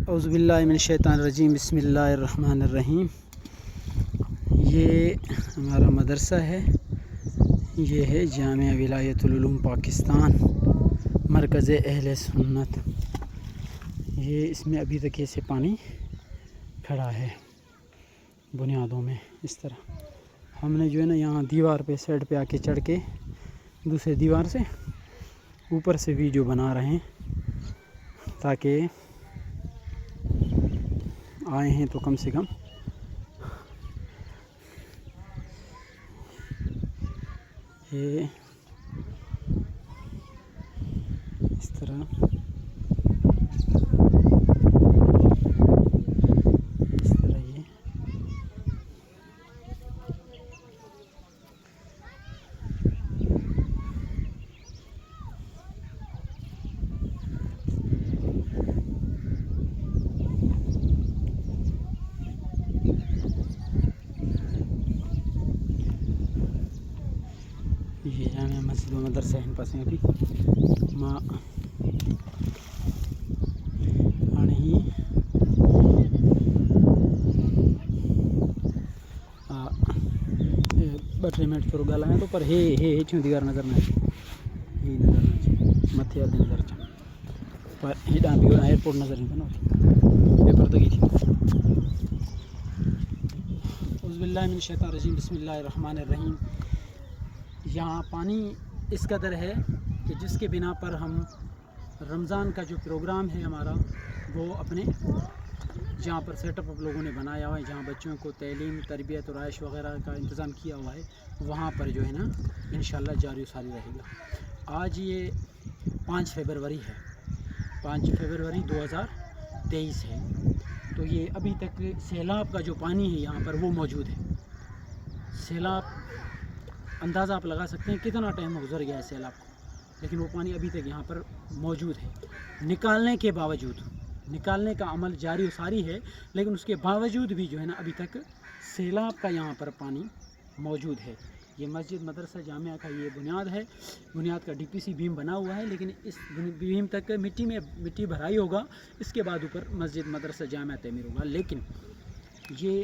اعوذ باللہ من الشیطان الرجیم، بسم اللہ الرحمن الرحیم۔ یہ ہمارا مدرسہ ہے، یہ ہے جامعہ ولایت العلوم پاکستان، مرکز اہل سنت۔ یہ اس میں ابھی تک ایسے پانی کھڑا ہے بنیادوں میں اس طرح۔ ہم نے جو ہے نا یہاں دیوار پہ سائڈ پہ آ کے چڑھ کے دوسرے دیوار سے اوپر سے ویڈیو بنا رہے ہیں تاکہ آئے ہیں تو کم سے کم یہ اس طرح یہ یہ جامعہ مسجد و مدرسہ ہیں پاس ابھی ماں آنی بٹری منٹ کرو گالا ہے تو پر ہے چوں دیوار نظر نہ یہ نظر نہ متھے آدھے نظر چاہ پر یہ ڈان بھی ایئرپورٹ نظر نہیں بنا پیپر تک ہی تھی۔ اعوذ باللہ من الشیطان الرجیم، بسم اللہ الرحمن الرحیم۔ یہاں پانی اس قدر ہے کہ جس کے بنا پر ہم رمضان کا جو پروگرام ہے ہمارا وہ اپنے جہاں پر سیٹ اپ لوگوں نے بنایا ہوا ہے، جہاں بچوں کو تعلیم تربیت اور رہائش وغیرہ کا انتظام کیا ہوا ہے، وہاں پر جو ہے نا انشاءاللہ جاری و ساری رہے گا۔ آج یہ 5 فروری ہے، 5 فروری 2023 ہے، تو یہ ابھی تک سیلاب کا جو پانی ہے یہاں پر وہ موجود ہے۔ سیلاب اندازہ آپ لگا سکتے ہیں کتنا ٹائم گزر گیا ہے سیلاب کو، لیکن وہ پانی ابھی تک یہاں پر موجود ہے۔ نکالنے کے باوجود، نکالنے کا عمل جاری و ساری ہے، لیکن اس کے باوجود بھی جو ہے نا ابھی تک سیلاب کا یہاں پر پانی موجود ہے۔ یہ مسجد مدرسہ جامعہ کا یہ بنیاد ہے، بنیاد کا ڈی پی سی بیم بنا ہوا ہے، لیکن اس بیم تک مٹی بھرائی ہوگا، اس کے بعد اوپر مسجد مدرسہ جامعہ تعمیر ہوگا۔ لیکن یہ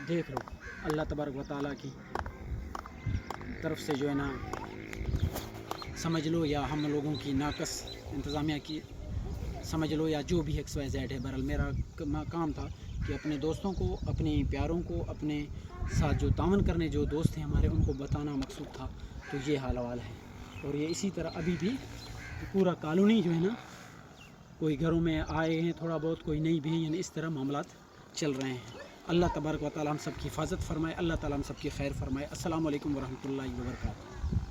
دیکھ لو اللہ تبارک و تعالیٰ کی طرف سے جو ہے نا سمجھ لو، یا ہم لوگوں کی ناقص انتظامیہ کی سمجھ لو، یا جو بھی ایکس وائی زیڈ ہے۔ بہرحال میرا کام تھا کہ اپنے دوستوں کو، اپنے پیاروں کو، اپنے ساتھ جو تعاون کرنے جو دوست ہیں ہمارے، ان کو بتانا مقصود تھا۔ تو یہ حال حوال ہے، اور یہ اسی طرح ابھی بھی پورا کالونی جو ہے نا، کوئی گھروں میں آئے ہیں تھوڑا بہت، کوئی نہیں بھی، یعنی اس طرح معاملات چل رہے ہیں۔ اللہ تبارک و تعالیٰ ہم سب کی حفاظت فرمائے، اللہ تعالیٰ ہم سب کی خیر فرمائے۔ السلام علیکم ورحمۃ اللہ وبرکاتہ۔